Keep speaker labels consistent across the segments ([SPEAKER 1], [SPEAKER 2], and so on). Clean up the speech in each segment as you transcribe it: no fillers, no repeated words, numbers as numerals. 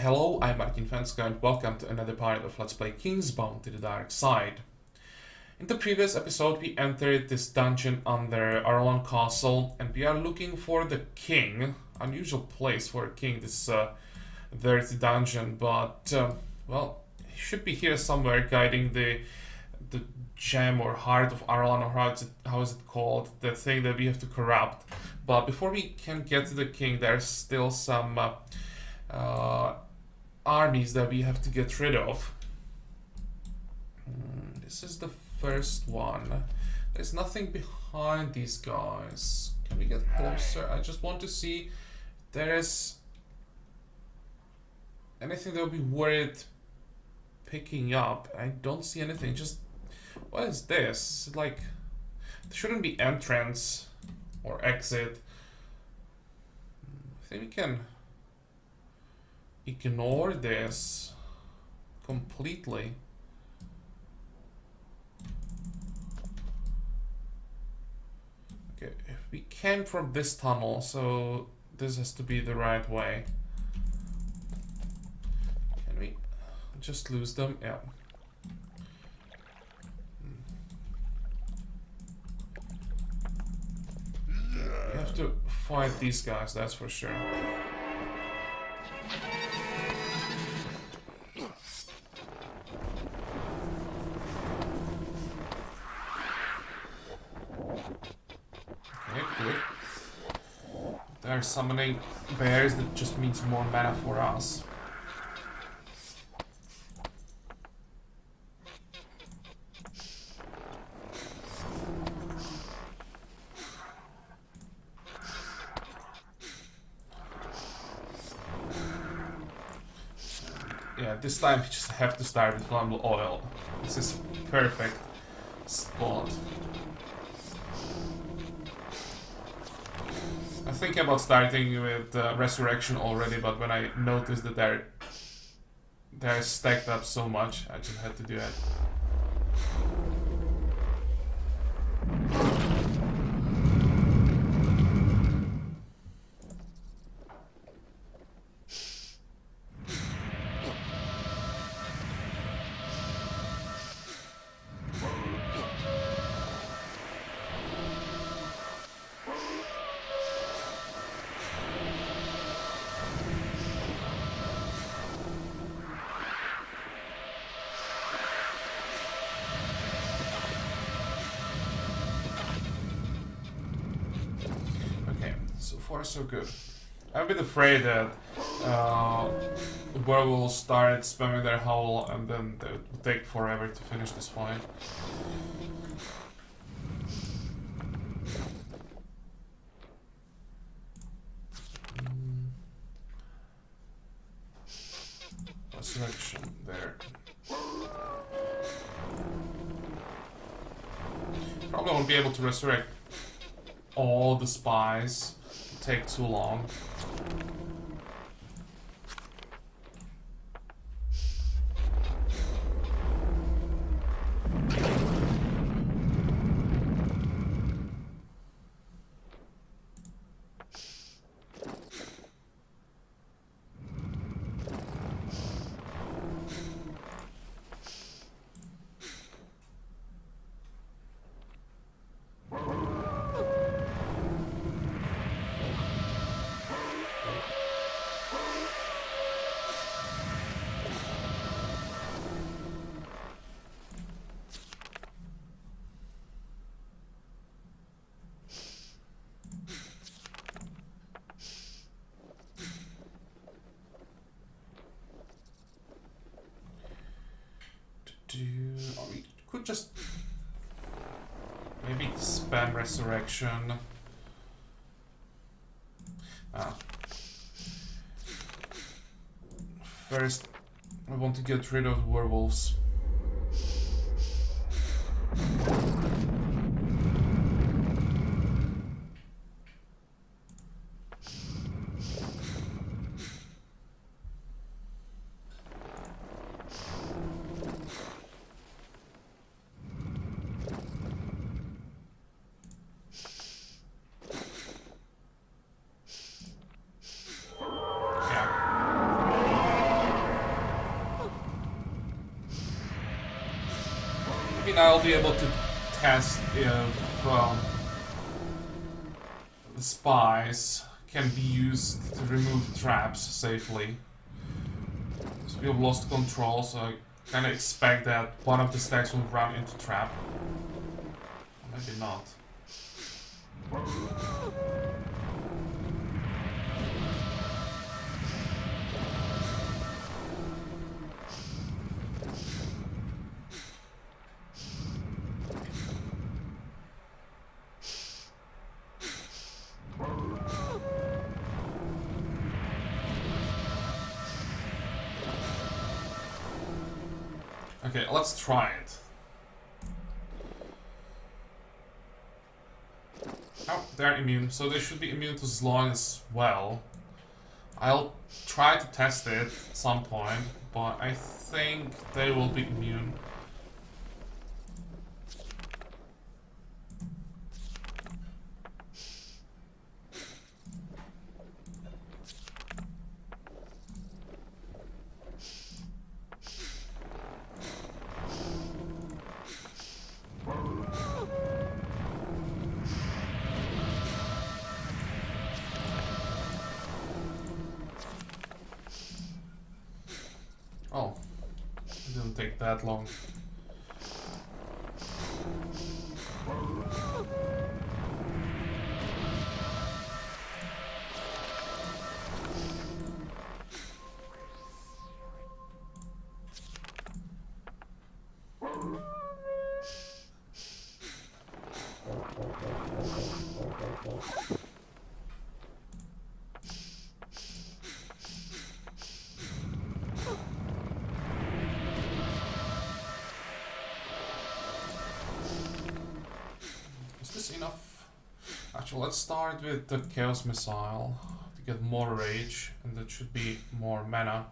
[SPEAKER 1] Hello, I'm Martin Fencka and welcome to another part of Let's Play Kingsbound to the Dark Side. In the previous episode we entered this dungeon under Aralan castle and we are looking for the king. Unusual place for a king, this dirty dungeon, but well, he should be here somewhere guiding the gem or heart of Aralan, or how is it called, the thing that we have to corrupt. But before we can get to the king, there's still some armies that we have to get rid of. This is the first one. There's nothing behind these guys. Can we get closer? I just want to see if there is anything that would be worth picking up. I don't see anything. Just, what is this? It's like, there shouldn't be entrance or exit. I think we can ignore this completely. Okay, we came from this tunnel, so this has to be the right way. Can we just lose them? Yeah. We have to fight these guys, that's for sure. They're summoning bears, that just means more mana for us. Yeah, this time we just have to start with flammable oil. This is perfect spot. I think about starting with resurrection already, but when I noticed that they're stacked up so much, I just had to do it. So far, so good. I'm a bit afraid that werewolves start spamming their howl and then it will take forever to finish this fight. Resurrection there. Probably won't be able to resurrect all the spies. It'll take too long. We could just maybe spam resurrection. First, I want to get rid of werewolves. Maybe now I'll be able to test if the spies can be used to remove traps safely. So we have lost control, so I kind of expect that one of the stacks will run into trap. Maybe not. Okay, let's try it. Oh, they're immune, so they should be immune to slowing as well. I'll try to test it at some point, but I think they will be immune. Oh, it didn't take that long. Enough. Actually, let's start with the Chaos Missile to get more rage, and that should be more mana.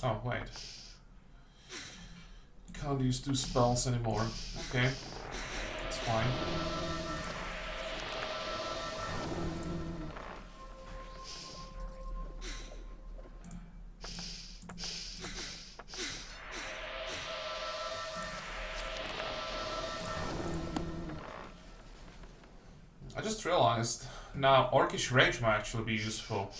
[SPEAKER 1] Oh, wait. Can't use 2 spells anymore. Okay, that's fine. I just realized now Orcish Rage might actually be useful.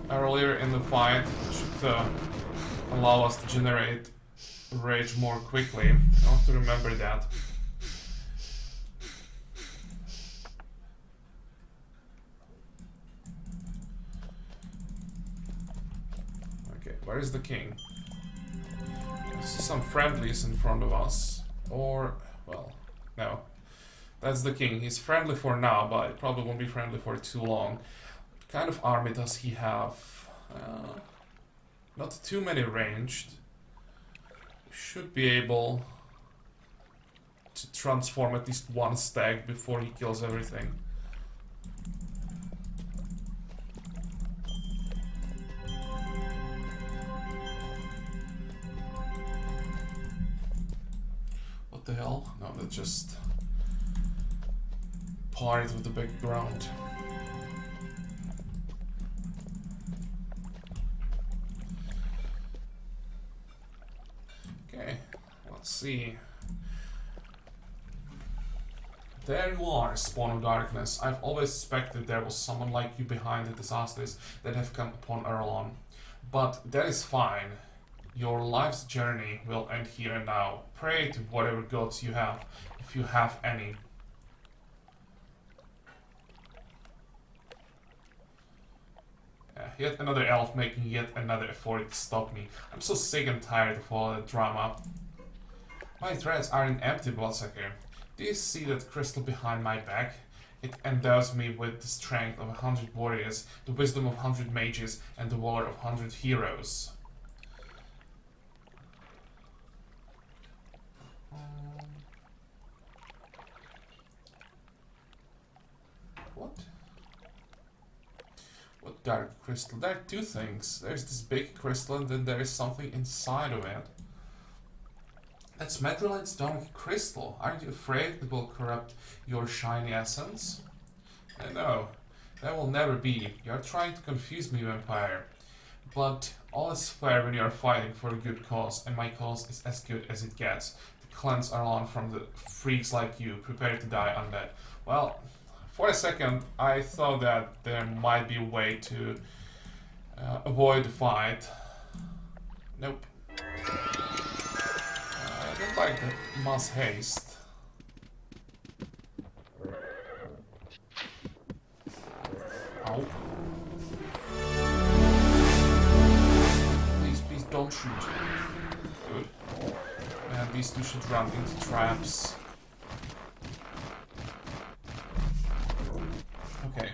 [SPEAKER 1] Earlier in the fight, it should allow us to generate rage more quickly. I'll have to remember that. Okay, where is the king? I see some friendlies in front of us. Or, well, no. That's the king. He's friendly for now, but it probably won't be friendly for too long. What kind of army does he have? Not too many ranged. Should be able to transform at least one stag before he kills everything. What the hell? No, that's just part of the background. Okay, let's see. There you are, Spawn of Darkness. I've always suspected there was someone like you behind the disasters that have come upon Aralan. But that is fine. Your life's journey will end here and now. Pray to whatever gods you have, if you have any. Yet another elf making yet another effort to stop me. I'm so sick and tired of all that drama. My threats are an empty bloodsucker. Do you see that crystal behind my back? It endows me with the strength of 100 warriors, the wisdom of 100 mages, and the valor of 100 heroes. What? What dark crystal? There are two things. There's this big crystal and then there is something inside of it. That's Medrolite's dark crystal. Aren't you afraid it will corrupt your shiny essence? I know. That will never be. You are trying to confuse me, vampire. But all is fair when you are fighting for a good cause, and my cause is as good as it gets. To cleanse Aralan from the freaks like you, prepare to die undead. Well, for a second, I thought that there might be a way to avoid the fight. Nope. I don't like the mass haste. Ow. Please don't shoot. Good. And these two should run into traps. Okay.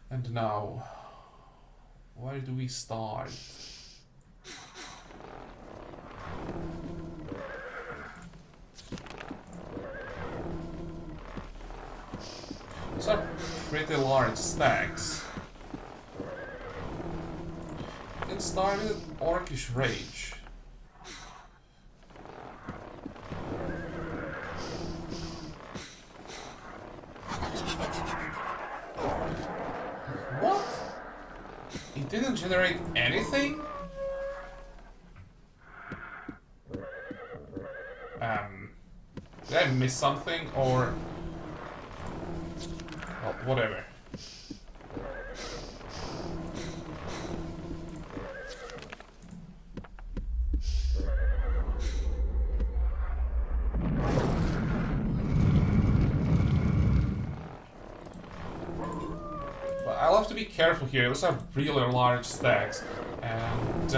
[SPEAKER 1] And now, where do we start? Those are pretty large stacks. We can start with Orcish Rage. What? It didn't generate anything? Did I miss something or... well, whatever. But I'll have to be careful here. Those are really large stacks, and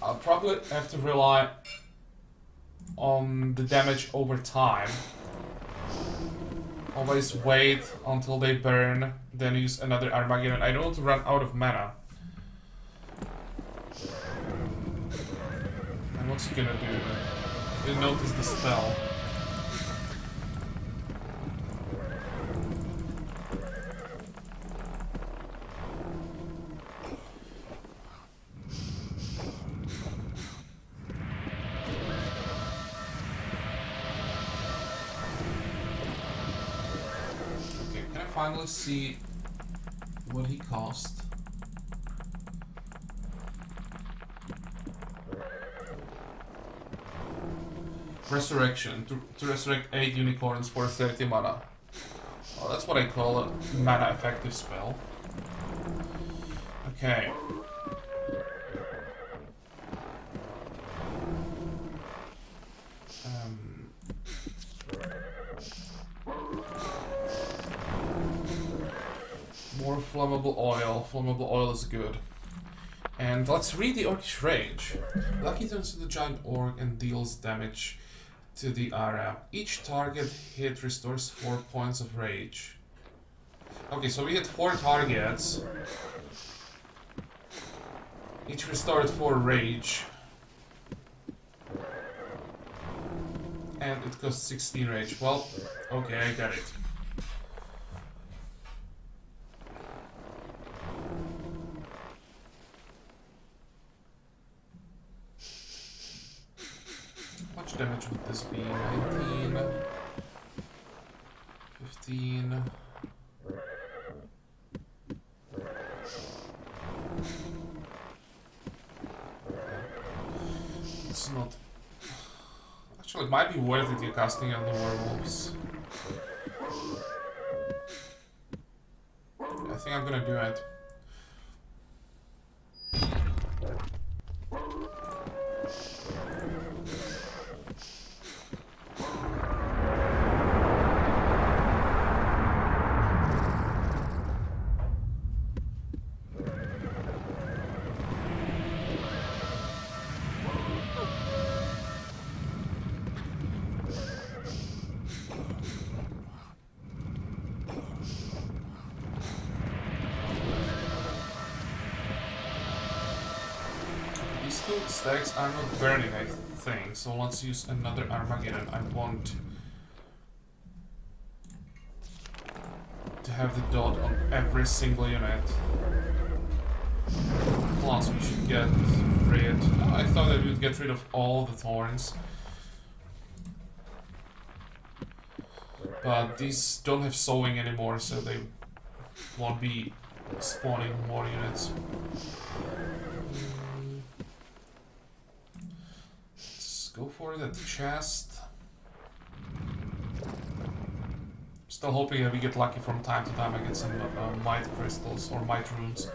[SPEAKER 1] I'll probably have to rely on the damage over time. Always wait until they burn, then use another Armageddon. I don't want to run out of mana. And what's he gonna do? Didn't notice the spell. Finally see what he cost. Resurrection. To resurrect 8 unicorns for 30 mana. Well, that's what I call a mana effective spell. Okay. More flammable oil. Flammable oil is good. And let's read the Orcish Rage. Lucky turns into the giant orc and deals damage to the area. Each target hit restores 4 points of rage. Okay, so we hit 4 targets. Each restored 4 rage. And it costs 16 rage. Well, okay, I got it. How much damage would this be? 19, 15. It's not. Actually, it might be worth it, you're casting on the werewolves. I think I'm gonna do it. These 2 stacks are not burning, I think, so let's use another Armageddon. I want have the dot on every single unit. Plus, we should get rid... I thought that we would get rid of all the thorns. But these don't have sowing anymore, so they won't be spawning more units. Let's go for that chest. Still hoping that we get lucky from time to time and get some might crystals or might runes.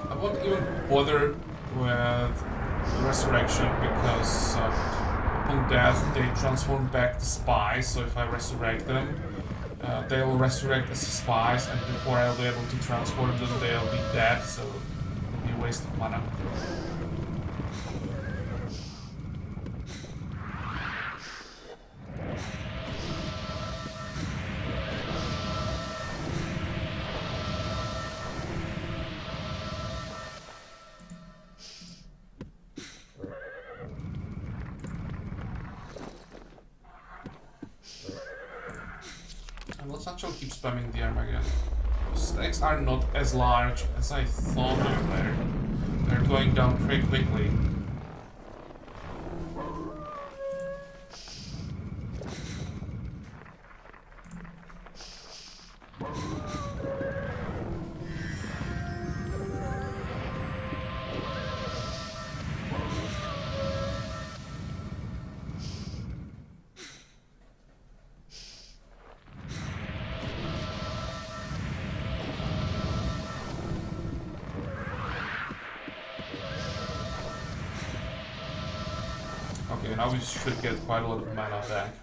[SPEAKER 1] I won't even bother with resurrection because upon death they transform back to spies, so if I resurrect them they will resurrect as spies, and before I'll be able to transform them they'll be dead, so it'll be a waste of mana. Let's actually keep spamming the Armageddon. Stacks are not as large as I thought they were. They're going down pretty quickly. Okay, now we should get quite a lot of mana back.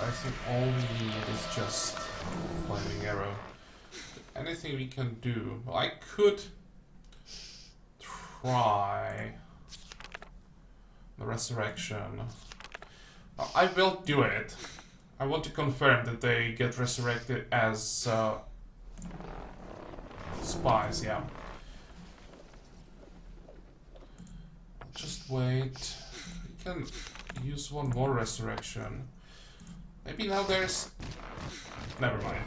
[SPEAKER 1] I think all we need is just flaming arrow. Anything we can do? Well, I could try the resurrection. I will do it. I want to confirm that they get resurrected as spies, yeah. Just wait. We can use one more resurrection. Maybe now there's... Never mind.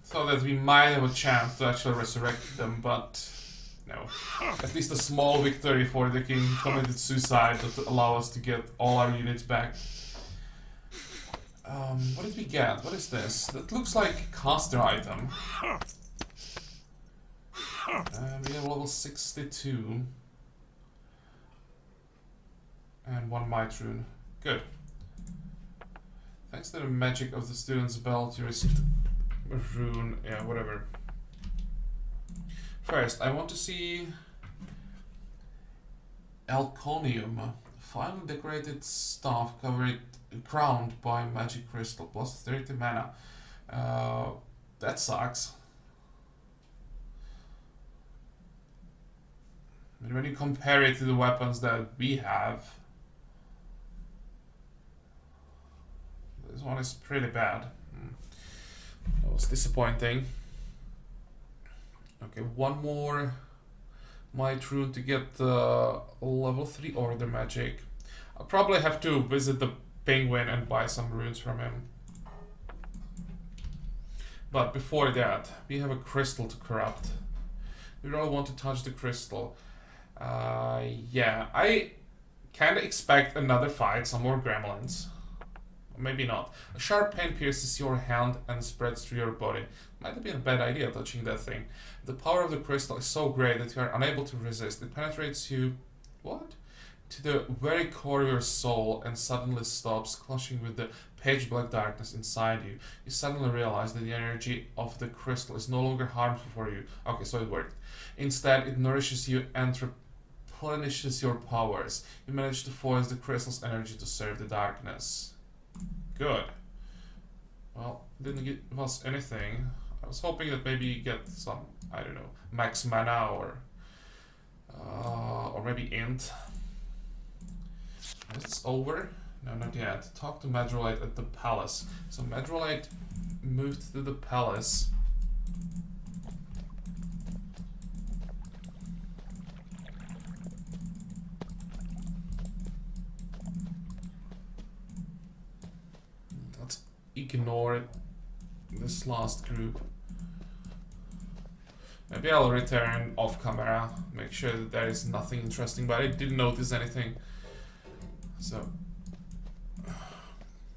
[SPEAKER 1] So that we might have a chance to actually resurrect them, but no. At least a small victory for the king who committed suicide to allow us to get all our units back. What did we get? What is this? That looks like a caster item. We have level 62. And one might rune. Good. Thanks to the magic of the student's belt, you received a rune. Yeah, whatever. First, I want to see Alconium. Finely decorated staff covered, crowned by magic crystal, plus 30 mana. That sucks. When you compare it to the weapons that we have, one is pretty bad. That was disappointing. Okay, one more might rune to get level 3 order magic. I'll probably have to visit the penguin and buy some runes from him. But before that, we have a crystal to corrupt. We really want to touch the crystal. Yeah, I kinda expect another fight, some more gremlins. Maybe not. A sharp pain pierces your hand and spreads through your body. Might have been a bad idea touching that thing. The power of the crystal is so great that you are unable to resist. It penetrates you... what? To the very core of your soul and suddenly stops, clashing with the pitch black darkness inside you. You suddenly realize that the energy of the crystal is no longer harmful for you. Okay, so it worked. Instead, it nourishes you and replenishes your powers. You manage to force the crystal's energy to serve the darkness. Good. Well, didn't give us anything. I was hoping that maybe you get some, I don't know, max mana or maybe int. Is this over? No, not yet. Talk to Madrolite at the palace. So Madrolite moved to the palace. Let's ignore this last group. Maybe I'll return off camera, make sure that there is nothing interesting, but I didn't notice anything. So,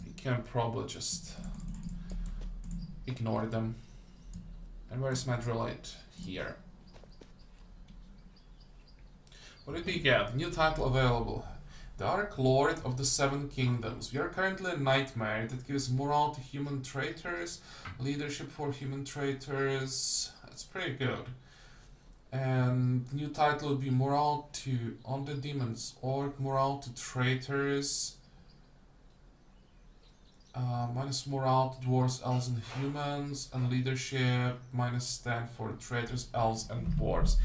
[SPEAKER 1] we can probably just ignore them. And where's Madrolite? Here. What did we get? New title available. Dark Lord of the Seven Kingdoms. We are currently a nightmare that gives morale to human traitors, leadership for human traitors. That's pretty good. And new title would be morale to undead demons, orc morale to traitors, minus morale to dwarves, elves, and humans, and leadership minus 10 for traitors, elves, and dwarves.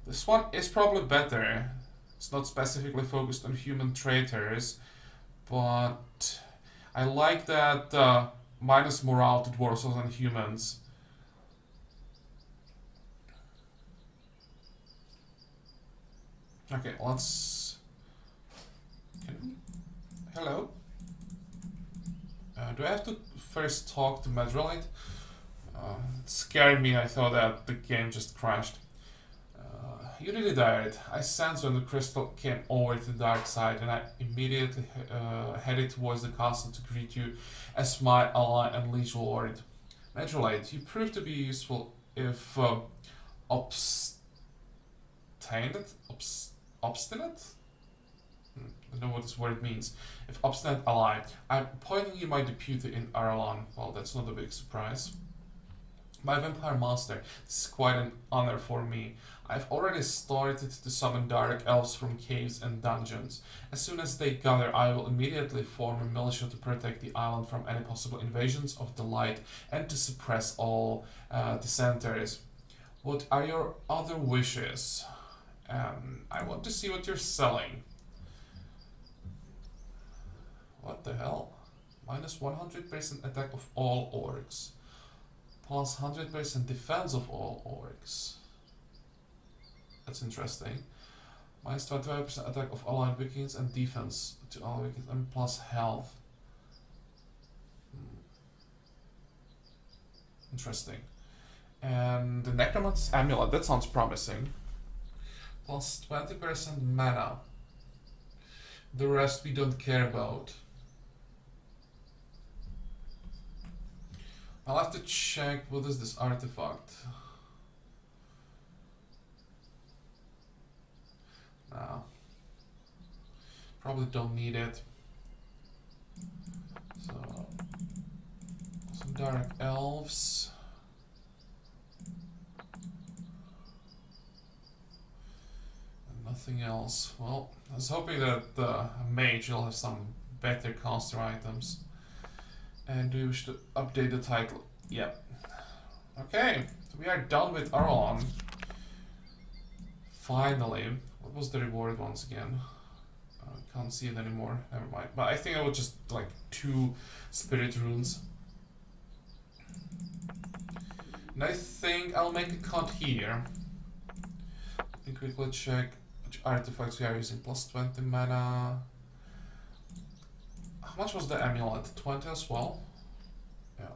[SPEAKER 1] This one is probably better. It's not specifically focused on human traitors, but I like that minus morale to dwarves, elves, and humans. Okay, let's... Can we... Hello? Do I have to first talk to Madrolite? It scared me, I thought that the game just crashed. You really died. I sensed when the crystal came over to the dark side and I immediately headed towards the castle to greet you as my ally and liege lord. Madrolite, you proved to be useful if obstinate? I don't know what this word means. If obstinate ally. I'm appointing you my deputy in Aralan. Well, that's not a big surprise. My vampire master, this is quite an honor for me. I've already started to summon dark elves from caves and dungeons. As soon as they gather, I will immediately form a militia to protect the island from any possible invasions of the light and to suppress all dissenters. What are your other wishes? I want to see what you're selling. What the hell? Minus 100% attack of all orcs. Plus 100% defense of all orcs. That's interesting. Minus 25% attack of allied vikings and defense to all vikings and plus health. Interesting. And the Necromancer's Amulet, that sounds promising. Plus 20% mana. The rest we don't care about. I'll have to check what is this artifact. No. Probably don't need it. So some dark elves. Nothing else. Well, I was hoping that the mage will have some better caster items. And do you wish to update the title? Yep. Okay, so we are done with Aralan. Finally. What was the reward once again? Can't see it anymore. Never mind. But I think I would just like 2 spirit runes. And I think I'll make a cut here. Let me quickly check which artifacts we are using. Plus 20 mana. How much was the amulet? 20 as well? Yeah.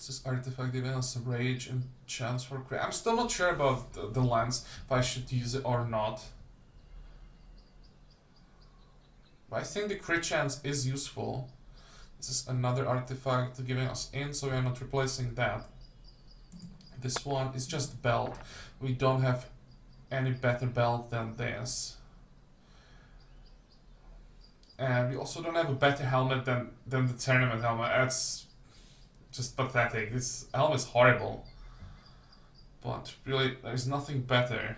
[SPEAKER 1] This artifact giving us rage and chance for crit. I'm still not sure about the lens, if I should use it or not. But I think the crit chance is useful. This is another artifact giving us in, so we are not replacing that. This one is just belt. We don't have any better belt than this. And we also don't have a better helmet than the tournament helmet. That's just pathetic. This helmet is horrible. But really, there's nothing better.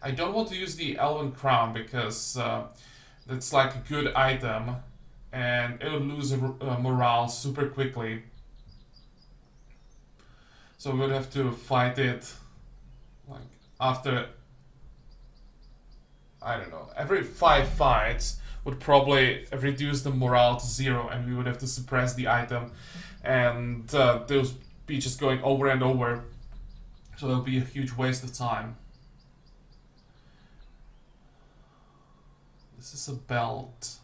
[SPEAKER 1] I don't want to use the Elven Crown because that's like a good item and it will lose morale super quickly. So we would have to fight it like after, I don't know, every 5 fights would probably reduce the morale to 0 and we would have to suppress the item and those be just going over and over, so it'll be a huge waste of time. This is a belt.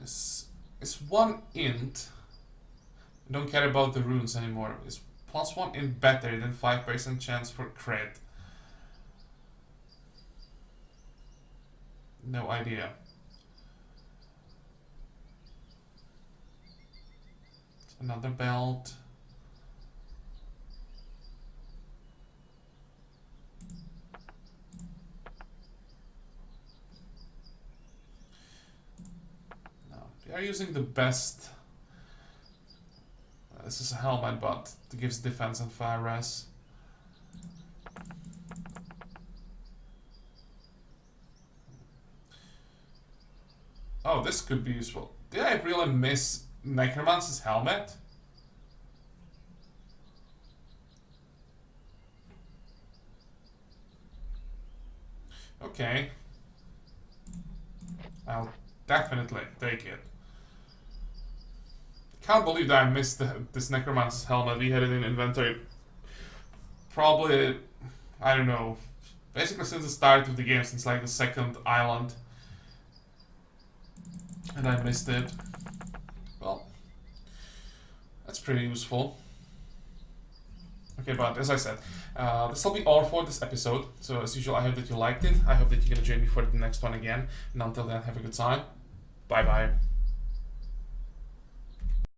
[SPEAKER 1] It's 1 int. I don't care about the runes anymore. It's plus 1 int better than 5% chance for crit. No idea. It's another belt. No, they are using the best. This is a helmet, but it gives defense and fire res. Oh, this could be useful. Did I really miss Necromancer's helmet? Okay. I'll definitely take it. Can't believe that I missed this Necromancer's helmet. We had it in inventory probably, I don't know, basically since the start of the game, since like the 2nd island. And I missed it. Well, that's pretty useful. Okay, but as I said, this will be all for this episode. So as usual, I hope that you liked it. I hope that you're gonna join me for the next one again. And until then, have a good time. Bye bye.